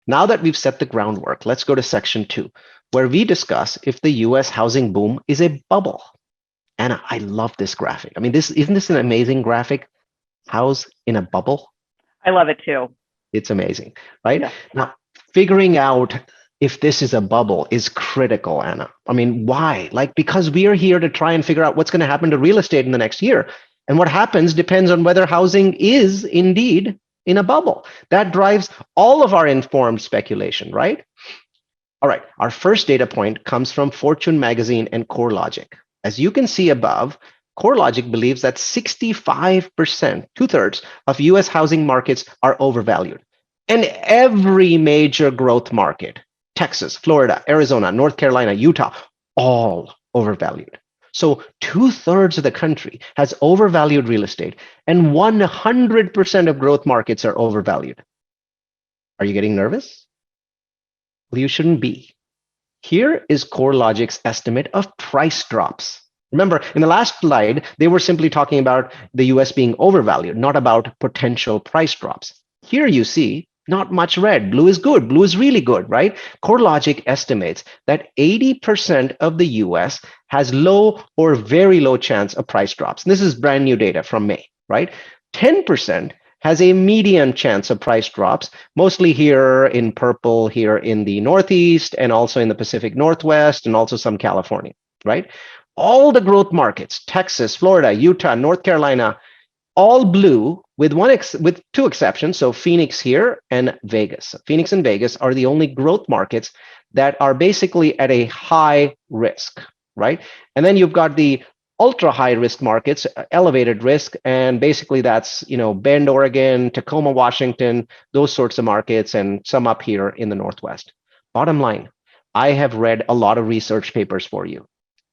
Now that we've set the groundwork, let's go to section 2, where we discuss if the US housing boom is a bubble. And I love this graphic. I mean, isn't this an amazing graphic? House in a bubble? I love it too. It's amazing, right? Yeah. Now, figuring out if this is a bubble is critical, Anna. I mean, why? Like, because we are here to try and figure out what's going to happen to real estate in the next year. And what happens depends on whether housing is indeed in a bubble. That drives all of our informed speculation, right? All right, our first data point comes from Fortune magazine and CoreLogic. As you can see above, CoreLogic believes that 65%, two-thirds of US housing markets are overvalued. And every major growth market, Texas, Florida, Arizona, North Carolina, Utah, all overvalued. So two-thirds of the country has overvalued real estate, and 100% of growth markets are overvalued. Are you getting nervous? Well, you shouldn't be. Here is CoreLogic's estimate of price drops. Remember, in the last slide, they were simply talking about the US being overvalued, not about potential price drops. Here you see not much red. Blue is good. Blue is really good, right? CoreLogic estimates that 80% of the US has low or very low chance of price drops. And this is brand new data from May, right? 10% has a median chance of price drops, mostly here in purple, here in the Northeast, and also in the Pacific Northwest, and also some California, right? All the growth markets, Texas, Florida, Utah, North Carolina, all blue with with two exceptions. So Phoenix here and Vegas. Phoenix and Vegas are the only growth markets that are basically at a high risk, right? And then you've got the ultra high risk markets, elevated risk, and basically that's Bend, Oregon, Tacoma, Washington, those sorts of markets, and some up here in the Northwest. Bottom line, I have read a lot of research papers for you.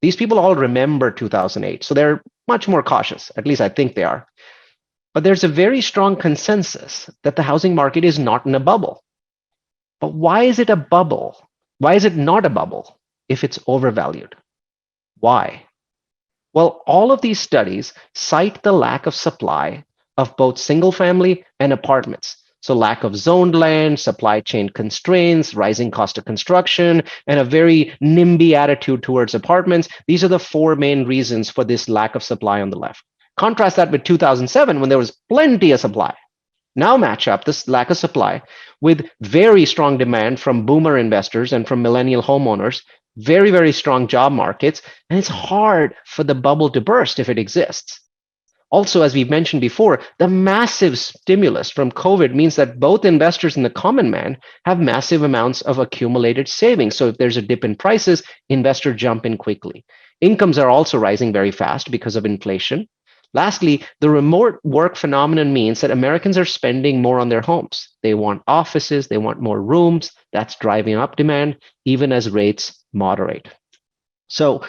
These people all remember 2008, so they're much more cautious. At least I think they are. But there's a very strong consensus that the housing market is not in a bubble. But why is it a bubble? Why is it not a bubble if it's overvalued? Why? Well, all of these studies cite the lack of supply of both single family and apartments. So lack of zoned land, supply chain constraints, rising cost of construction, and a very NIMBY attitude towards apartments. These are the four main reasons for this lack of supply on the left. Contrast that with 2007 when there was plenty of supply. Now match up this lack of supply with very strong demand from boomer investors and from millennial homeowners, very, very strong job markets, and it's hard for the bubble to burst if it exists. Also, as we've mentioned before, the massive stimulus from COVID means that both investors and the common man have massive amounts of accumulated savings. So if there's a dip in prices, investors jump in quickly. Incomes are also rising very fast because of inflation. Lastly, the remote work phenomenon means that Americans are spending more on their homes. They want offices, they want more rooms. That's driving up demand, even as rates moderate. So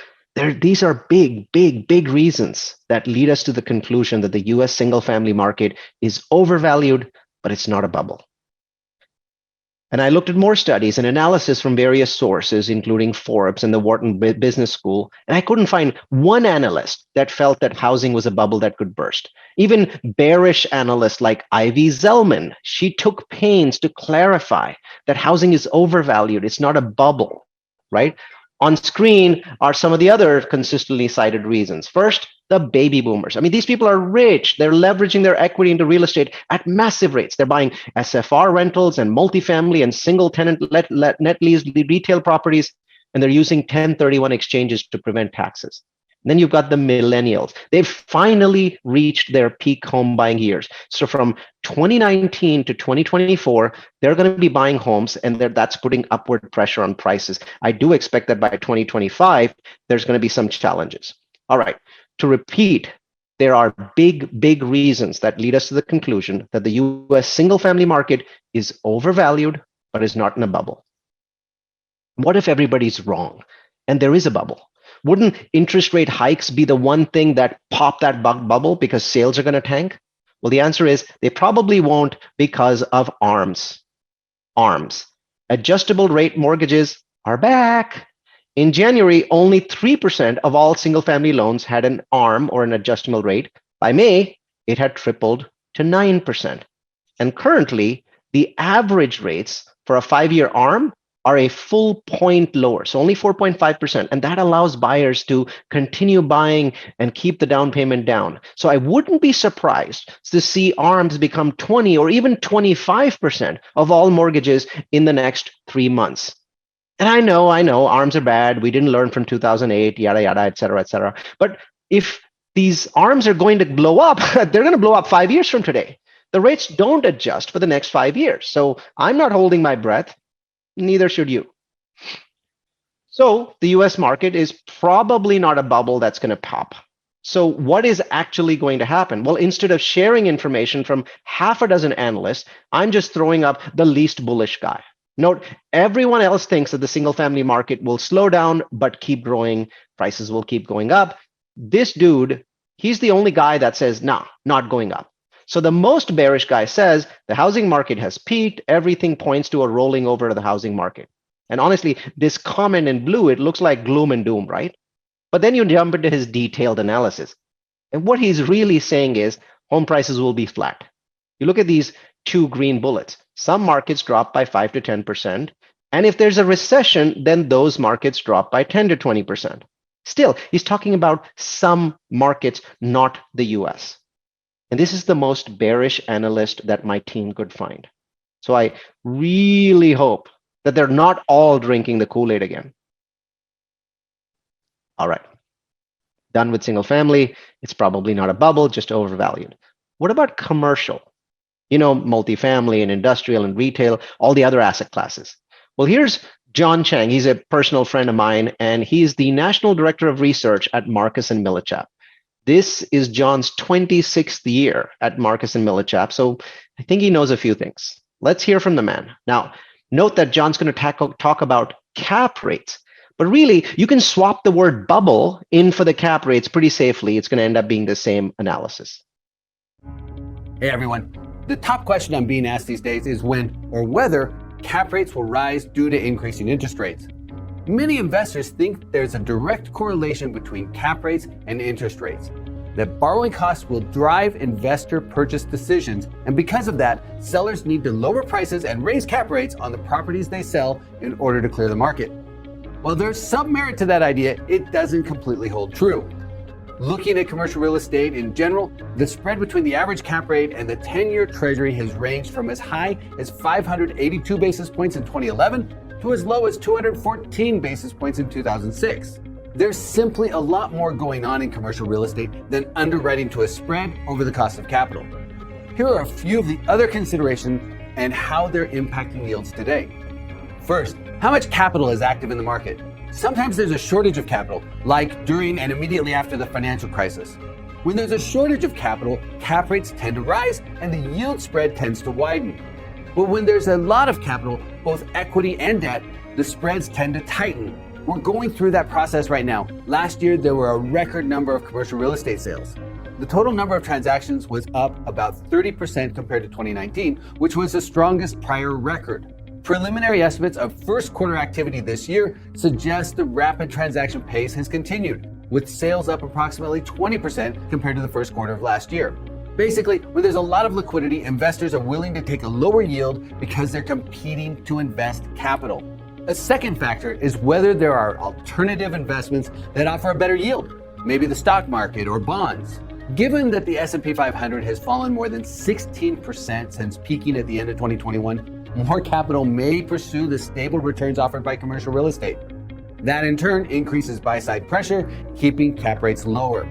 these are big, big, big reasons that lead us to the conclusion that the US single family market is overvalued, but it's not a bubble. And I looked at more studies and analysis from various sources, including Forbes and the Wharton Business School, and I couldn't find one analyst that felt that housing was a bubble that could burst. Even bearish analysts like Ivy Zellman, she took pains to clarify that housing is overvalued. It's not a bubble, right? On screen are some of the other consistently cited reasons. First, the baby boomers. I mean, these people are rich. They're leveraging their equity into real estate at massive rates. They're buying SFR rentals and multifamily and single tenant net lease retail properties, and they're using 1031 exchanges to prevent taxes. And then you've got the millennials. They've finally reached their peak home buying years. So from 2019 to 2024, they're going to be buying homes, and that's putting upward pressure on prices. I do expect that by 2025, there's going to be some challenges. All right, to repeat, there are big, big reasons that lead us to the conclusion that the US single-family market is overvalued, but is not in a bubble. What if everybody's wrong and there is a bubble? Wouldn't interest rate hikes be the one thing that pop that bubble because sales are going to tank? Well, the answer is they probably won't because of ARMs. ARMs. Adjustable rate mortgages are back. In January, only 3% of all single-family loans had an ARM or an adjustable rate. By May, it had tripled to 9%. And currently, the average rates for a 5-year ARM are a full point lower, so only 4.5%. And that allows buyers to continue buying and keep the down payment down. So I wouldn't be surprised to see ARMs become 20 or even 25% of all mortgages in the next 3 months. And I know ARMs are bad. We didn't learn from 2008, yada, yada, et cetera, et cetera. But if these ARMs are going to blow up, they're going to blow up 5 years from today. The rates don't adjust for the next 5 years. So I'm not holding my breath. Neither should you. So the US market is probably not a bubble that's going to pop. So what is actually going to happen? Well, instead of sharing information from half a dozen analysts, I'm just throwing up the least bullish guy. Note, everyone else thinks that the single family market will slow down, but keep growing. Prices will keep going up. This dude, he's the only guy that says, nah, not going up. So the most bearish guy says the housing market has peaked. Everything points to a rolling over of the housing market. And honestly, this comment in blue, it looks like gloom and doom, right? But then you jump into his detailed analysis. And what he's really saying is home prices will be flat. You look at these two green bullets. Some markets drop by 5 to 10%. And if there's a recession, then those markets drop by 10 to 20%. Still, he's talking about some markets, not the US. And this is the most bearish analyst that my team could find. So I really hope that they're not all drinking the Kool-Aid again. All right. Done with single family. It's probably not a bubble, just overvalued. What about commercial? You know, multifamily and industrial and retail, all the other asset classes. Well, here's John Chang. He's a personal friend of mine, and he's the National Director of Research at Marcus & Millichap. This is John's 26th year at Marcus & Millichap, so I think he knows a few things. Let's hear from the man. Now, note that John's going to talk about cap rates, but really, you can swap the word bubble in for the cap rates pretty safely. It's going to end up being the same analysis. Hey, everyone. The top question I'm being asked these days is when or whether cap rates will rise due to increasing interest rates. Many investors think there's a direct correlation between cap rates and interest rates, that borrowing costs will drive investor purchase decisions, and because of that, sellers need to lower prices and raise cap rates on the properties they sell in order to clear the market. While there's some merit to that idea, it doesn't completely hold true. Looking at commercial real estate in general, the spread between the average cap rate and the 10-year treasury has ranged from as high as 582 basis points in 2011 to as low as 214 basis points in 2006. There's simply a lot more going on in commercial real estate than underwriting to a spread over the cost of capital. Here are a few of the other considerations and how they're impacting yields today. First, how much capital is active in the market? Sometimes there's a shortage of capital, like during and immediately after the financial crisis. When there's a shortage of capital, cap rates tend to rise and the yield spread tends to widen. But when there's a lot of capital, both equity and debt, the spreads tend to tighten. We're going through that process right now. Last year, there were a record number of commercial real estate sales. The total number of transactions was up about 30% compared to 2019, which was the strongest prior record. Preliminary estimates of first quarter activity this year suggest the rapid transaction pace has continued, with sales up approximately 20% compared to the first quarter of last year. Basically, when there's a lot of liquidity, investors are willing to take a lower yield because they're competing to invest capital. A second factor is whether there are alternative investments that offer a better yield, maybe the stock market or bonds. Given that the S&P 500 has fallen more than 16% since peaking at the end of 2021, more capital may pursue the stable returns offered by commercial real estate. That in turn increases buy-side pressure, keeping cap rates lower.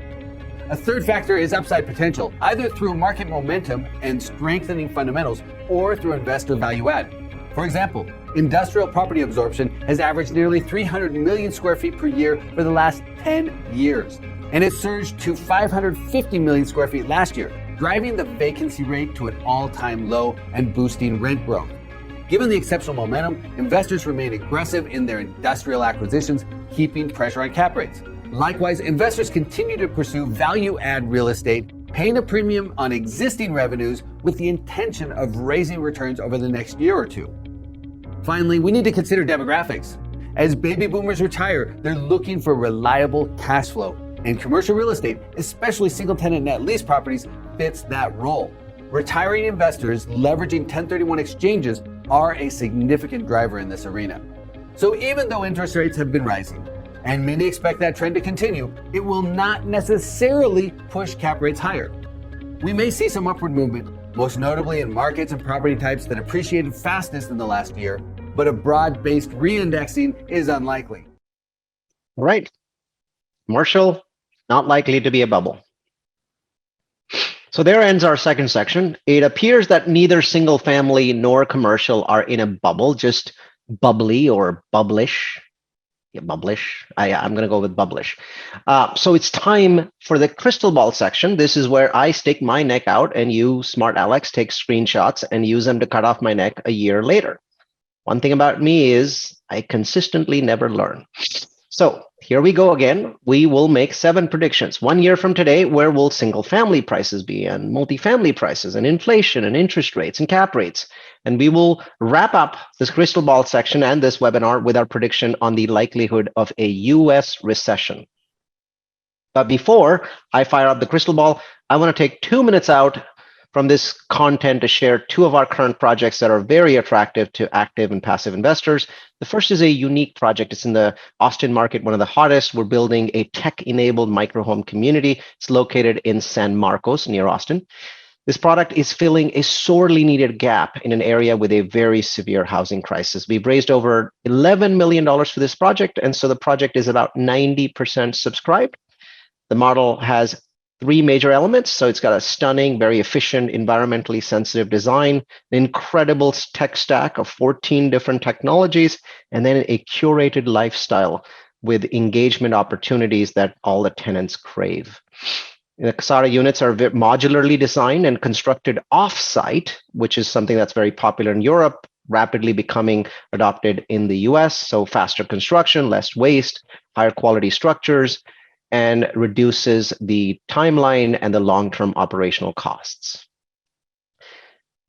A third factor is upside potential, either through market momentum and strengthening fundamentals or through investor value add. For example, industrial property absorption has averaged nearly 300 million square feet per year for the last 10 years, and it surged to 550 million square feet last year, driving the vacancy rate to an all-time low and boosting rent growth. Given the exceptional momentum, investors remain aggressive in their industrial acquisitions, keeping pressure on cap rates. Likewise, investors continue to pursue value-add real estate, paying a premium on existing revenues with the intention of raising returns over the next year or two. Finally, we need to consider demographics. As baby boomers retire, they're looking for reliable cash flow, and commercial real estate, especially single-tenant net lease properties, fits that role. Retiring investors leveraging 1031 exchanges are a significant driver in this arena. So even though interest rates have been rising, and many expect that trend to continue, it will not necessarily push cap rates higher. We may see some upward movement, most notably in markets and property types that appreciated fastest in the last year, but a broad-based re-indexing is unlikely. All right. Commercial, not likely to be a bubble. So there ends our second section. It appears that neither single family nor commercial are in a bubble, just bubbly or bubblish. Yeah, bubblish. I'm going to go with bubblish. So it's time for the crystal ball section. This is where I stick my neck out and you, smart Alex, take screenshots and use them to cut off my neck a year later. One thing about me is I consistently never learn. So here we go again. We will make 7 predictions. 1 year from today, where will single family prices be and multifamily prices and inflation and interest rates and cap rates? And we will wrap up this crystal ball section and this webinar with our prediction on the likelihood of a US recession. But before I fire up the crystal ball, I want to take 2 minutes out from this content to share 2 of our current projects that are very attractive to active and passive investors. The first is a unique project. It's in the Austin market, one of the hottest. We're building a tech-enabled microhome community. It's located in San Marcos, near Austin. This product is filling a sorely needed gap in an area with a very severe housing crisis. We've raised over $11 million for this project, and so the project is about 90% subscribed. The model has 3 major elements. So it's got a stunning, very efficient, environmentally sensitive design, an incredible tech stack of 14 different technologies, and then a curated lifestyle with engagement opportunities that all the tenants crave. The Casada units are modularly designed and constructed off-site, which is something that's very popular in Europe, rapidly becoming adopted in the US. So faster construction, less waste, higher quality structures, and reduces the timeline and the long-term operational costs.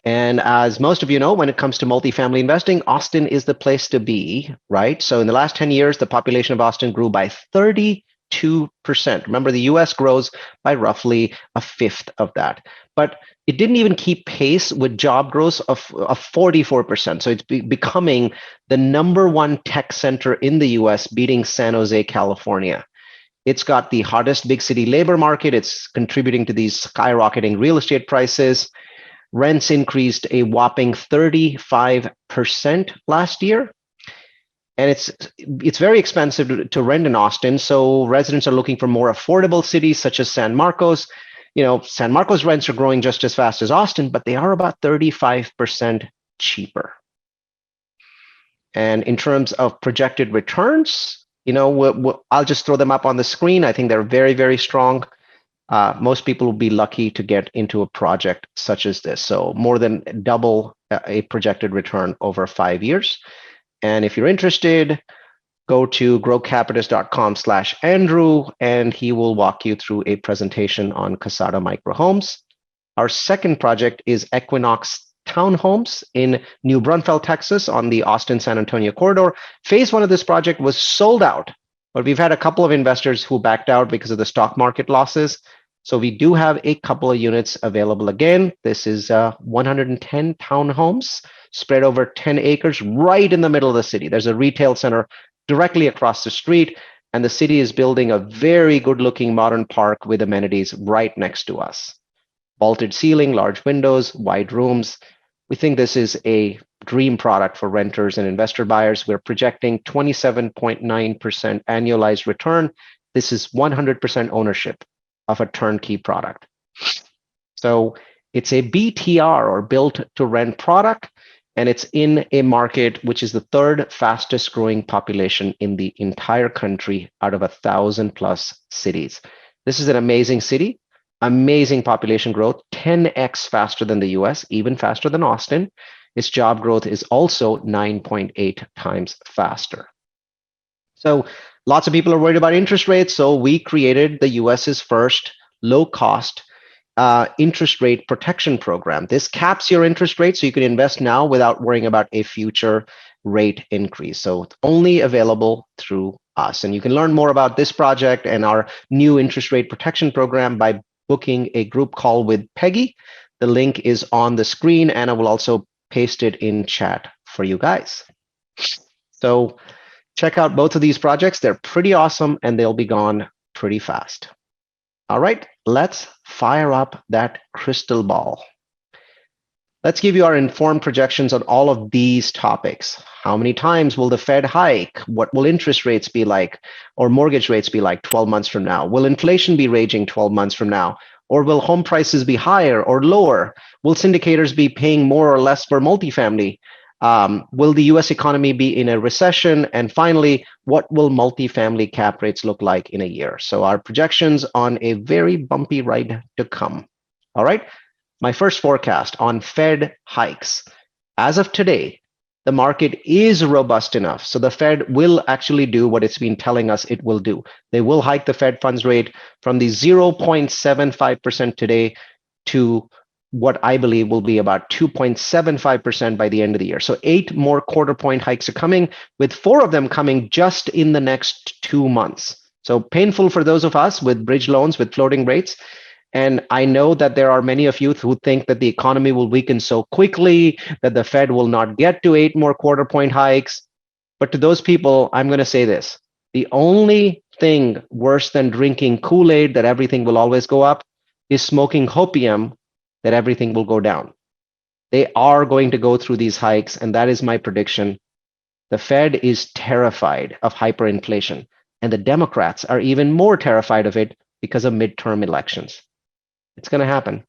And as most of you know, when it comes to multifamily investing, Austin is the place to be, right? So in the last 10 years, the population of Austin grew by 32%. Remember, the US grows by roughly a fifth of that. But it didn't even keep pace with job growth of 44%. So it's becoming the #1 tech center in the US, beating San Jose, California. It's got the hottest big city labor market. It's contributing to these skyrocketing real estate prices. Rents increased a whopping 35% last year. And it's very expensive to rent in Austin. So residents are looking for more affordable cities such as San Marcos. You know, San Marcos rents are growing just as fast as Austin, but they are about 35% cheaper. And in terms of projected returns, you know, I'll just throw them up on the screen. I think they're very, very strong. Most people will be lucky to get into a project such as this. So more than double a projected return over 5 years. And if you're interested, go to grocapitus.com/Andrew, and he will walk you through a presentation on Casada Microhomes. Our second project is Equinox Townhomes in New Braunfels, Texas, on the Austin-San Antonio corridor. Phase 1 of this project was sold out, but we've had a couple of investors who backed out because of the stock market losses. So we do have a couple of units available again. This is 110 townhomes spread over 10 acres right in the middle of the city. There's a retail center directly across the street, and the city is building a very good-looking modern park with amenities right next to us. Vaulted ceiling, large windows, wide rooms. We think this is a dream product for renters and investor buyers. We're projecting 27.9% annualized return. This is 100% ownership of a turnkey product. So it's a BTR, or built to rent product, and it's in a market which is the 3rd fastest growing population in the entire country out of 1,000+ cities. This is an amazing city. Amazing population growth, 10x faster than the US, even faster than Austin. Its job growth is also 9.8 times faster. So lots of people are worried about interest rates. So we created the US's first low-cost interest rate protection program. This caps your interest rate so you can invest now without worrying about a future rate increase. So it's only available through us. And you can learn more about this project and our new interest rate protection program by booking a group call with Peggy. The link is on the screen. Anna will also pasted in chat for you guys. So check out both of these projects. They're pretty awesome and they'll be gone pretty fast. All right, let's fire up that crystal ball. Let's give you our informed projections on all of these topics. How many times will the Fed hike? What will interest rates be like, or mortgage rates be like 12 months from now? Will inflation be raging 12 months from now? Or will home prices be higher or lower? Will syndicators be paying more or less for multifamily? Will the US economy be in a recession? And finally, what will multifamily cap rates look like in a year? So our projections on a very bumpy ride to come. All right. My first forecast on Fed hikes. As of today, the market is robust enough. So the Fed will actually do what it's been telling us it will do. They will hike the Fed funds rate from the 0.75% today to what I believe will be about 2.75% by the end of the year. So 8 more quarter point hikes are coming, with 4 of them coming just in the next 2 months. So painful for those of us with bridge loans with floating rates. And I know that there are many of you who think that the economy will weaken so quickly that the Fed will not get to 8 more quarter point hikes. But to those people, I'm going to say this. The only thing worse than drinking Kool-Aid that everything will always go up is smoking hopium that everything will go down. They are going to go through these hikes, and that is my prediction. The Fed is terrified of hyperinflation, and the Democrats are even more terrified of it because of midterm elections. It's going to happen.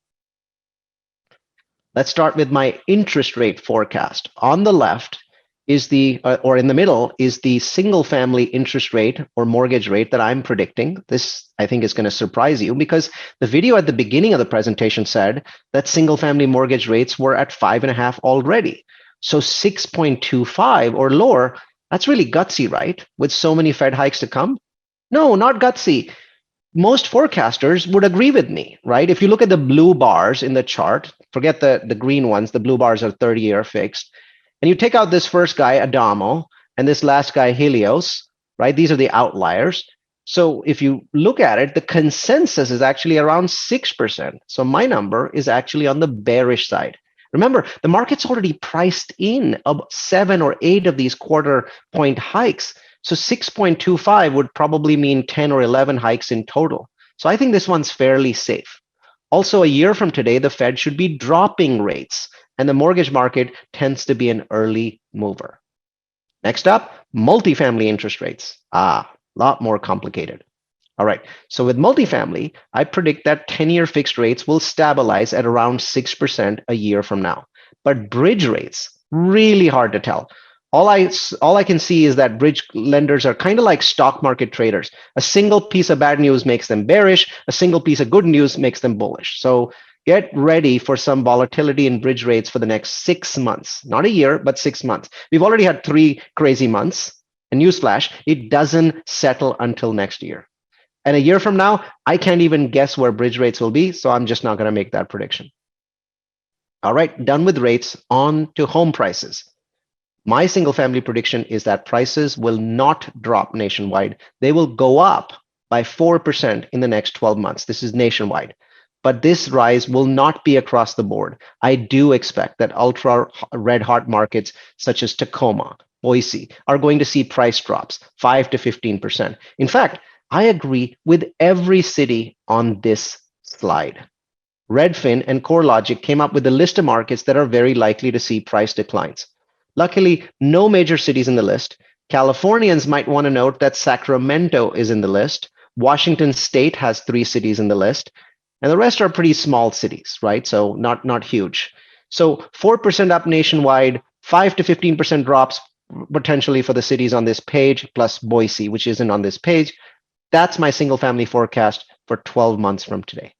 Let's start with my interest rate forecast. On the left is or in the middle is the single family interest rate or mortgage rate that I'm predicting. This, I think, is going to surprise you because the video at the beginning of the presentation said that single family mortgage rates were at 5.5 already. So 6.25 or lower, that's really gutsy, right? With so many Fed hikes to come? No, not gutsy. Most forecasters would agree with me, right? If you look at the blue bars in the chart, forget the green ones, the blue bars are 30-year fixed. And you take out this first guy, Adamo, and this last guy, Helios, right? These are the outliers. So if you look at it, the consensus is actually around 6%. So my number is actually on the bearish side. Remember, the market's already priced in 7 or 8 of these quarter point hikes. So 6.25 would probably mean 10 or 11 hikes in total. So I think this one's fairly safe. Also, a year from today, the Fed should be dropping rates, and the mortgage market tends to be an early mover. Next up, multifamily interest rates. A lot more complicated. All right, so with multifamily, I predict that 10-year fixed rates will stabilize at around 6% a year from now. But bridge rates, really hard to tell. All I can see is that bridge lenders are kind of like stock market traders. A single piece of bad news makes them bearish. A single piece of good news makes them bullish. So get ready for some volatility in bridge rates for the next 6 months. Not a year, but 6 months. We've already had 3 crazy months. And newsflash, it doesn't settle until next year. And a year from now, I can't even guess where bridge rates will be. So I'm just not going to make that prediction. All right, done with rates, on to home prices. My single family prediction is that prices will not drop nationwide. They will go up by 4% in the next 12 months. This is nationwide. But this rise will not be across the board. I do expect that ultra red hot markets such as Tacoma, Boise are going to see price drops 5 to 15%. In fact, I agree with every city on this slide. Redfin and CoreLogic came up with a list of markets that are very likely to see price declines. Luckily, no major cities in the list. Californians might want to note that Sacramento is in the list. Washington State has 3 cities in the list. And the rest are pretty small cities, right? So not huge. So 4% up nationwide, 5 to 15% drops potentially for the cities on this page, plus Boise, which isn't on this page. That's my single family forecast for 12 months from today.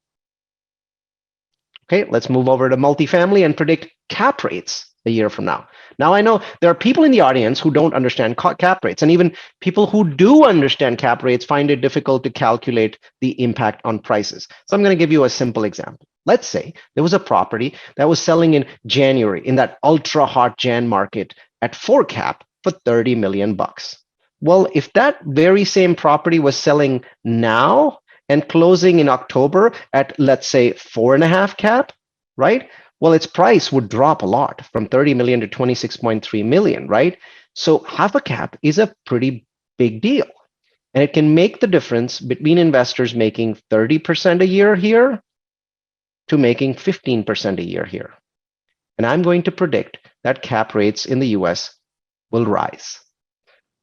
Okay, let's move over to multifamily and predict cap rates a year from now. Now, I know there are people in the audience who don't understand cap rates, and even people who do understand cap rates find it difficult to calculate the impact on prices. So I'm going to give you a simple example. Let's say there was a property that was selling in January in that ultra hot Jan market at 4 cap for 30 million bucks. Well, if that very same property was selling now and closing in October at, let's say, 4.5 cap, right? well, its price would drop a lot from 30 million to 26.3 million, right? So half a cap is a pretty big deal. And it can make the difference between investors making 30% a year here to making 15% a year here. And I'm going to predict that cap rates in the US will rise.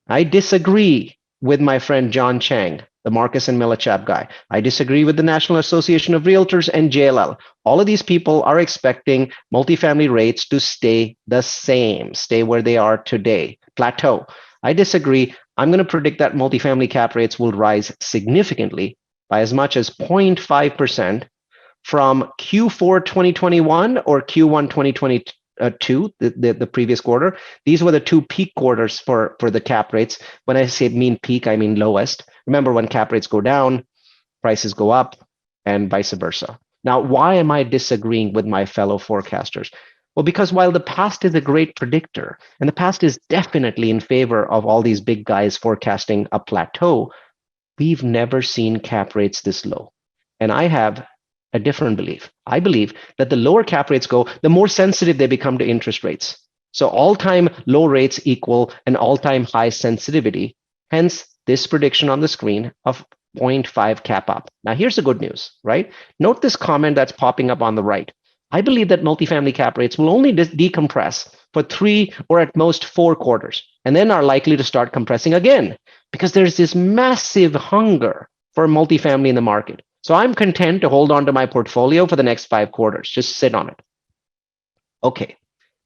I disagree with my friend John Chang, the Marcus and Millichap guy. I disagree with the National Association of Realtors and JLL. All of these people are expecting multifamily rates to stay the same, stay where they are today, plateau. I disagree. I'm going to predict that multifamily cap rates will rise significantly by as much as 0.5% from Q4 2021 or Q1 2022, the previous quarter. These were the two peak quarters for the cap rates. When I say mean peak, I mean lowest. Remember, when cap rates go down, prices go up, and vice versa. Now, why am I disagreeing with my fellow forecasters? Well, because while the past is a great predictor, and the past is definitely in favor of all these big guys forecasting a plateau, we've never seen cap rates this low. And I have a different belief. I believe that the lower cap rates go, the more sensitive they become to interest rates. So all-time low rates equal an all-time high sensitivity. Hence, this prediction on the screen of 0.5 cap up. Now, here's the good news, right? Note this comment that's popping up on the right. I believe that multifamily cap rates will only decompress for 3 or at most 4 quarters, and then are likely to start compressing again because there's this massive hunger for multifamily in the market. So I'm content to hold on to my portfolio for the next 5 quarters. Just sit on it. Okay,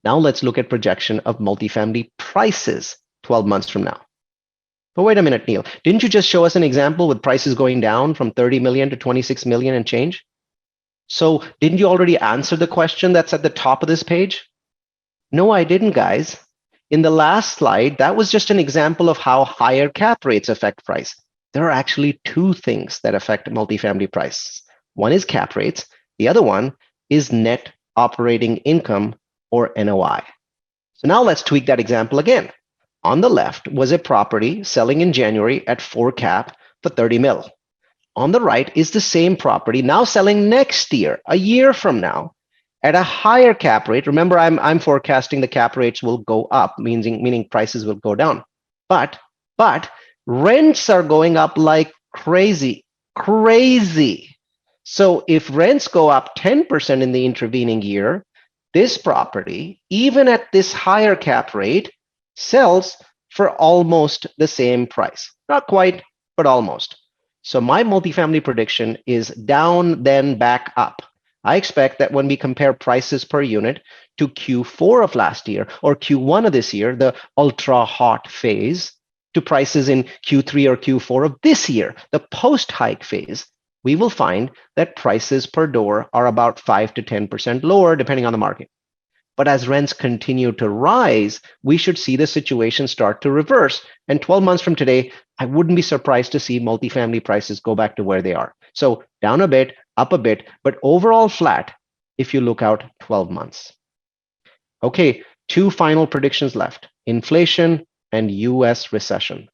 now let's look at projection of multifamily prices 12 months from now. But wait a minute, Neal. Didn't you just show us an example with prices going down from 30 million to 26 million and change? So didn't you already answer the question that's at the top of this page? No, I didn't, guys. In the last slide, that was just an example of how higher cap rates affect price. There are actually 2 things that affect multifamily prices. One is cap rates. The other one is net operating income, or NOI. So now let's tweak that example again. On the left was a property selling in January at 4 cap for 30 mil. On the right is the same property now selling next year, a year from now, at a higher cap rate. Remember, I'm forecasting the cap rates will go up, meaning prices will go down. But rents are going up like crazy. So if rents go up 10% in the intervening year, this property, even at this higher cap rate, sells for almost the same price. Not quite, but almost. So my multifamily prediction is down, then back up. I expect that when we compare prices per unit to Q4 of last year or Q1 of this year, the ultra hot phase, to prices in Q3 or Q4 of this year, the post-hike phase, we will find that prices per door are about 5 to 10% lower, depending on the market. But as rents continue to rise, we should see the situation start to reverse. And 12 months from today, I wouldn't be surprised to see multifamily prices go back to where they are. So down a bit, up a bit, but overall flat if you look out 12 months. Okay, 2 final predictions left: inflation and US recession.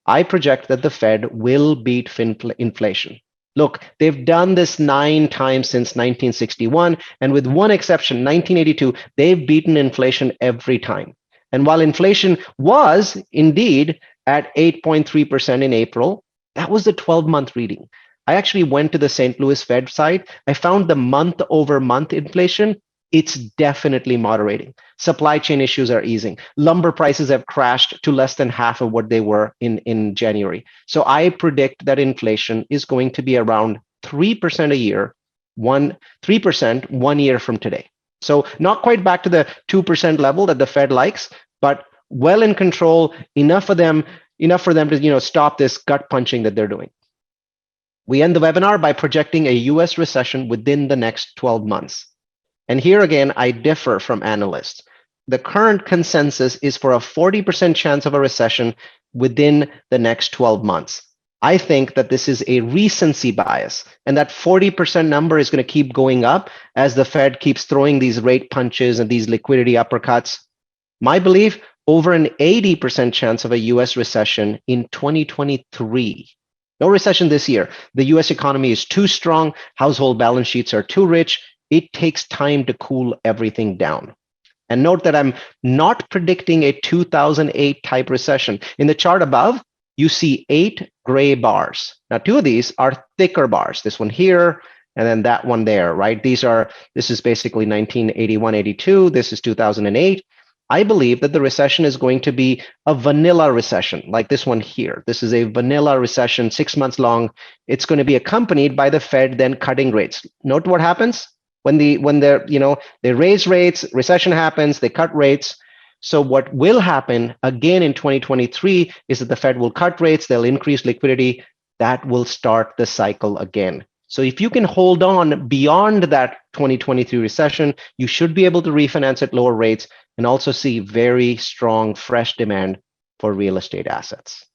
I project that the Fed will beat inflation. Look, they've done this 9 times since 1961, and with one exception, 1982, they've beaten inflation every time. And while inflation was indeed at 8.3% in April, that was the 12-month reading. I actually went to the St. Louis Fed site. I found the month-over-month inflation. It's definitely moderating. Supply chain issues are easing. Lumber prices have crashed to less than half of what they were in January. So I predict that inflation is going to be around 3% a year, 3% 1 year from today. So not quite back to the 2% level that the Fed likes, but well in control, enough for them to stop this gut punching that they're doing. We end the webinar by projecting a US recession within the next 12 months. And here again, I differ from analysts. The current consensus is for a 40% chance of a recession within the next 12 months. I think that this is a recency bias, and that 40% number is going to keep going up as the Fed keeps throwing these rate punches and these liquidity uppercuts. My belief, over an 80% chance of a US recession in 2023. No recession this year. The US economy is too strong. Household balance sheets are too rich. it takes time to cool everything down. And note that I'm not predicting a 2008 type recession. In the chart above, you see 8 gray bars. Now, 2 of these are thicker bars. This one here, and then that one there, right? This is basically 1981, 82. This is 2008. I believe that the recession is going to be a vanilla recession, like this one here. This is a vanilla recession, 6 months long. It's going to be accompanied by the Fed then cutting rates. Note what happens when they raise rates, recession happens, they cut rates. So what will happen again in 2023 is that the Fed will cut rates, they'll increase liquidity. That will start the cycle again. So if you can hold on beyond that 2023 recession, you should be able to refinance at lower rates and also see very strong, fresh demand for real estate assets.